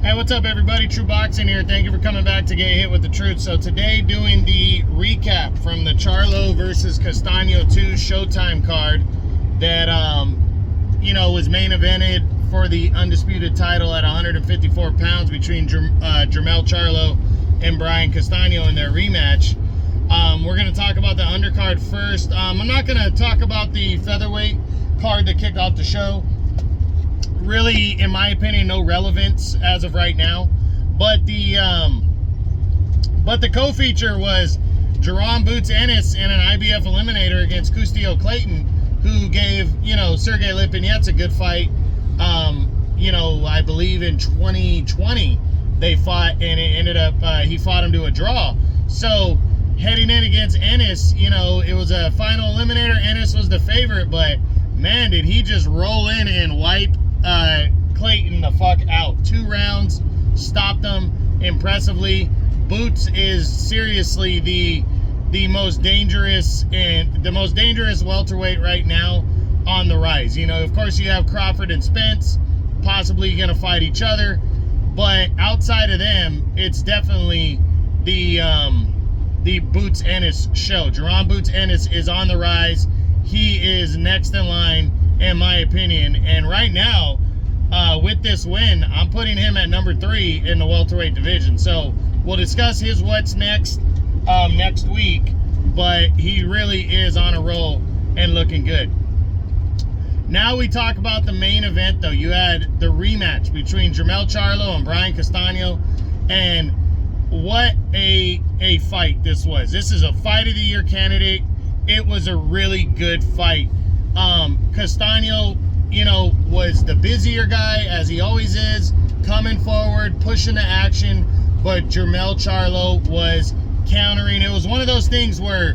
Hey, what's up, everybody? True Boxing here. Thank you for coming back to Get Hit with the Truth. So today, doing the recap from the Charlo versus Castano 2 Showtime card that, was main evented for the undisputed title at 154 pounds between Jermell Charlo and Brian Castano in their rematch. We're going to talk about the undercard first. I'm not going to talk about the featherweight card that kicked off the show. Really, in my opinion, no relevance as of right now. But the co-feature was Jerome Boots Ennis in an IBF eliminator against Castano Clayton, who gave Sergey Lipinets a good fight. I believe in 2020 they fought, and it ended up he fought him to a draw. So heading in against Ennis, it was a final eliminator. Ennis was the favorite, but man, did he just roll in and wipe Clayton the fuck out. 2 rounds, stopped them impressively. Boots is seriously the most dangerous welterweight right now on the rise. Of course you have Crawford and Spence possibly gonna fight each other, but outside of them, it's definitely the Boots Ennis show. Jerome Boots Ennis is on the rise. He is next in line, in my opinion, and right now with this win, I'm putting him at number 3 in the welterweight division. So we'll discuss his what's next next week, but he really is on a roll and looking good. Now we talk about the main event, though. You had the rematch between Jermell Charlo and Brian Castano, and what a fight this was. This is a fight of the year candidate. It was a really good fight. Castano, was the busier guy, as he always is, coming forward, pushing the action, but Jermell Charlo was countering. It was one of those things where,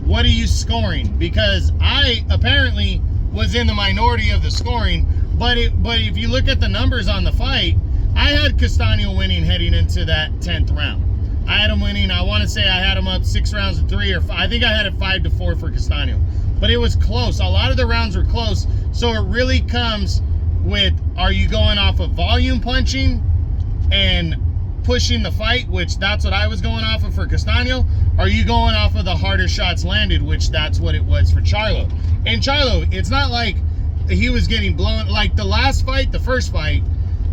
what are you scoring? Because I apparently was in the minority of the scoring, but if you look at the numbers on the fight, I had Castano winning heading into that 10th round. I had him winning. I want to say I had him up 6 rounds to 3, or 5. I think I had it 5-4 for Castano. But it was close. A lot of the rounds were close. So it really comes with, are you going off of volume punching and pushing the fight, which that's what I was going off of for Castano? Are you going off of the harder shots landed, which that's what it was for Charlo? And Charlo, it's not like he was getting blown. Like the last fight, the first fight,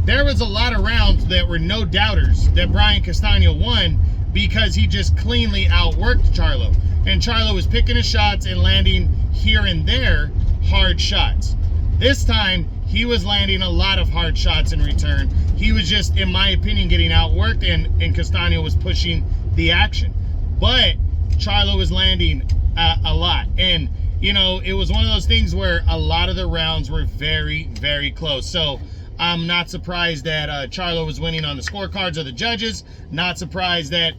there was a lot of rounds that were no doubters that Brian Castano won, because he just cleanly outworked Charlo. And Charlo was picking his shots and landing here and there hard shots. This time, he was landing a lot of hard shots in return. He was just, in my opinion, getting outworked, and Castano was pushing the action. But Charlo was landing a lot. And, it was one of those things where a lot of the rounds were very, very close. So I'm not surprised that Charlo was winning on the scorecards of the judges. Not surprised that,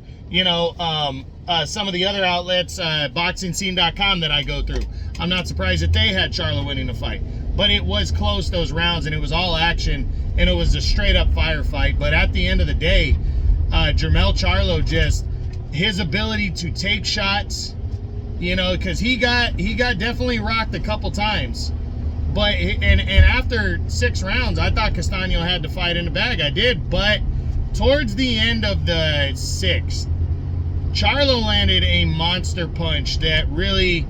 some of the other outlets, boxingscene.com that I go through, I'm not surprised that they had Charlo winning the fight. But it was close, those rounds, and it was all action, and it was a straight-up firefight. But at the end of the day, Jermell Charlo, just his ability to take shots, because he got definitely rocked a couple times. But and after 6 rounds, I thought Castano had the fight in the bag. I did, but towards the end of the 6th, Charlo landed a monster punch that really,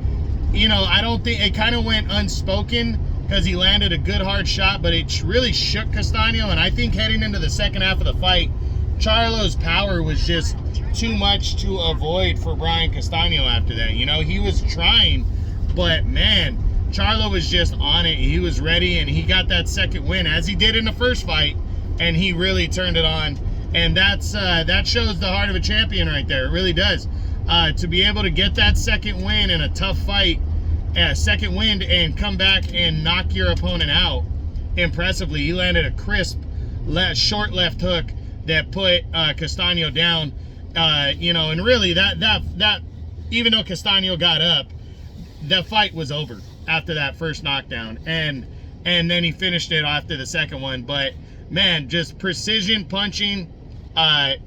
I don't think, it kind of went unspoken because he landed a good hard shot, but it really shook Castano. And I think heading into the second half of the fight, Charlo's power was just too much to avoid for Brian Castano after that. He was trying, but man, Charlo was just on it. He was ready, and he got that second win, as he did in the first fight, and he really turned it on. And that shows the heart of a champion right there. It really does. To be able to get that second win in a tough fight, second win, and come back and knock your opponent out impressively. He landed a crisp short left hook that put Castano down. And really that even though Castano got up, the fight was over after that first knockdown, and then he finished it after the second one. But man, just precision punching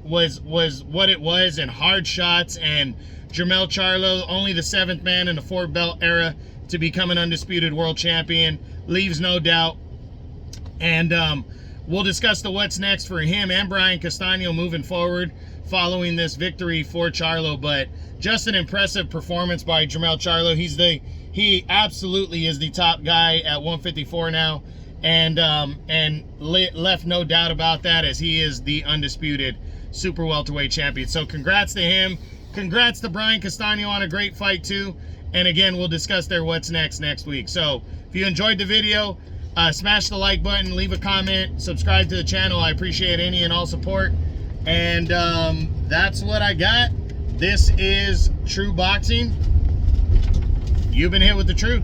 was what it was, and hard shots. And Jermell Charlo, only the 7th man in the 4-belt era to become an undisputed world champion, leaves no doubt. And we'll discuss the what's next for him and Brian Castano moving forward following this victory for Charlo. But just an impressive performance by Jermell Charlo. He absolutely is the top guy at 154 now, and left no doubt about that, as he is the undisputed super welterweight champion. So congrats to him. Congrats to Brian Castano on a great fight too. And again, we'll discuss their what's next week. So if you enjoyed the video, smash the like button, leave a comment, subscribe to the channel. I appreciate any and all support. And that's what I got. This is True Boxing. You've been hit with the truth.